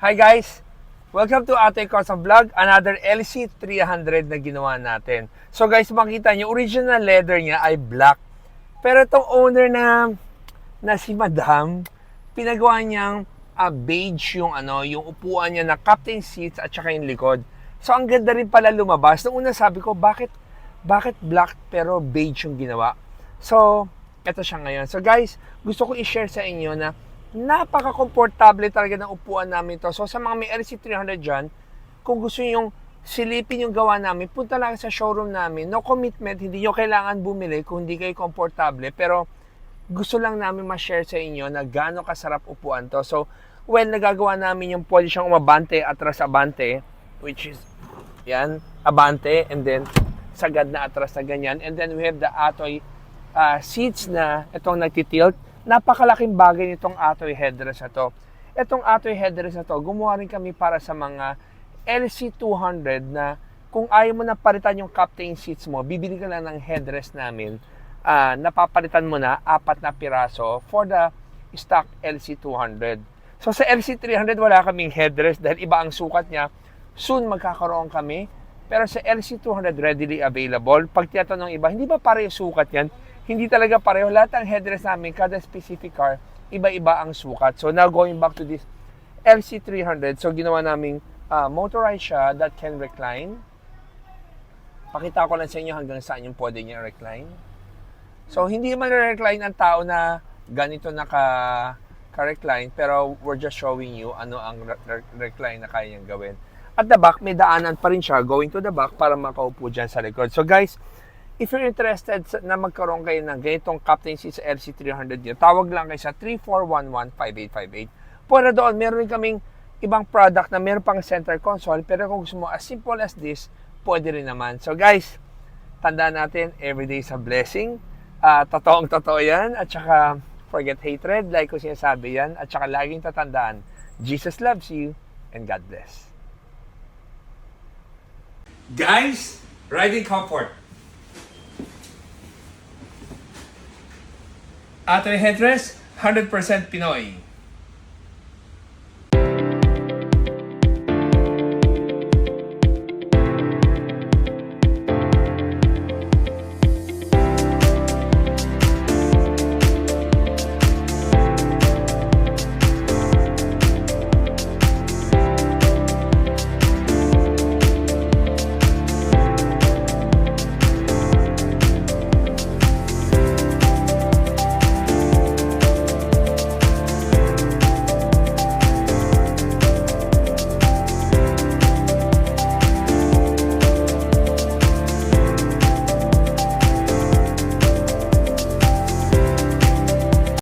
Hi guys! Welcome to Ate Cosa Vlog, another LC300 na ginawa natin. So guys, makita nyo, original leather niya ay black. Pero itong owner na si Madam, pinagawa niyang beige yung upuan niya na captain seats at saka yung likod. So ang ganda rin pala lumabas. Nung una sabi ko, bakit black pero beige yung ginawa? So, ito siya ngayon. So guys, gusto ko i-share sa inyo na napaka-komportable talaga ng upuan namin to. So sa mga may LC300 dyan, kung gusto nyo yung silipin yung gawa namin, punta lang sa showroom namin. No commitment, hindi nyo kailangan bumili kung hindi kayo komportable. Pero gusto lang namin ma-share sa inyo na gaano kasarap upuan to. So, when nagagawa namin yung pwede siyang umabante, atras abante, which is, yan, abante, and then sagad na atras na ganyan. And then we have the Atoy seats na itong nagtitilt. Napakalaking bagay nitong Atoy headrest na to. Itong Atoy headrest na to, gumawa rin kami para sa mga LC200 na kung ayaw mo na palitan yung captain seats mo, bibili ka lang ng headrest namin. Napapalitan mo na 4 na piraso for the stock LC200. So sa LC300 wala kaming headrest dahil iba ang sukat niya. Soon magkakaroon kami. Pero sa LC200 readily available. Pag tinatanong iba, hindi ba pareho sukat yan? Hindi talaga pareho. Lahat ng headrest namin, kada specific car, iba-iba ang sukat. So now going back to this LC300, so ginawa naming motorized siya that can recline. Pakita ko lang sa inyo hanggang saan yung pwede niya recline. So hindi man recline ang tao na ganito naka-recline, pero we're just showing you ano ang recline na kaya niyang gawin. At the back, may daanan pa rin siya going to the back para makaupo dyan sa likod. So guys, if you're interested na magkaroon kayo ng ganitong captain seat sa LC300 nyo, tawag lang kayo sa 3411-5858. Para doon, meron rin kaming ibang product na meron pang center console, pero kung gusto mo as simple as this, pwede rin naman. So guys, tandaan natin, everyday is a blessing. Totoong-totoo yan. At saka, forget hatred, like ko sinasabi yan. At saka laging tatandaan, Jesus loves you, and God bless. Guys, riding comfort. Atoy headrest, 100% Pinoy.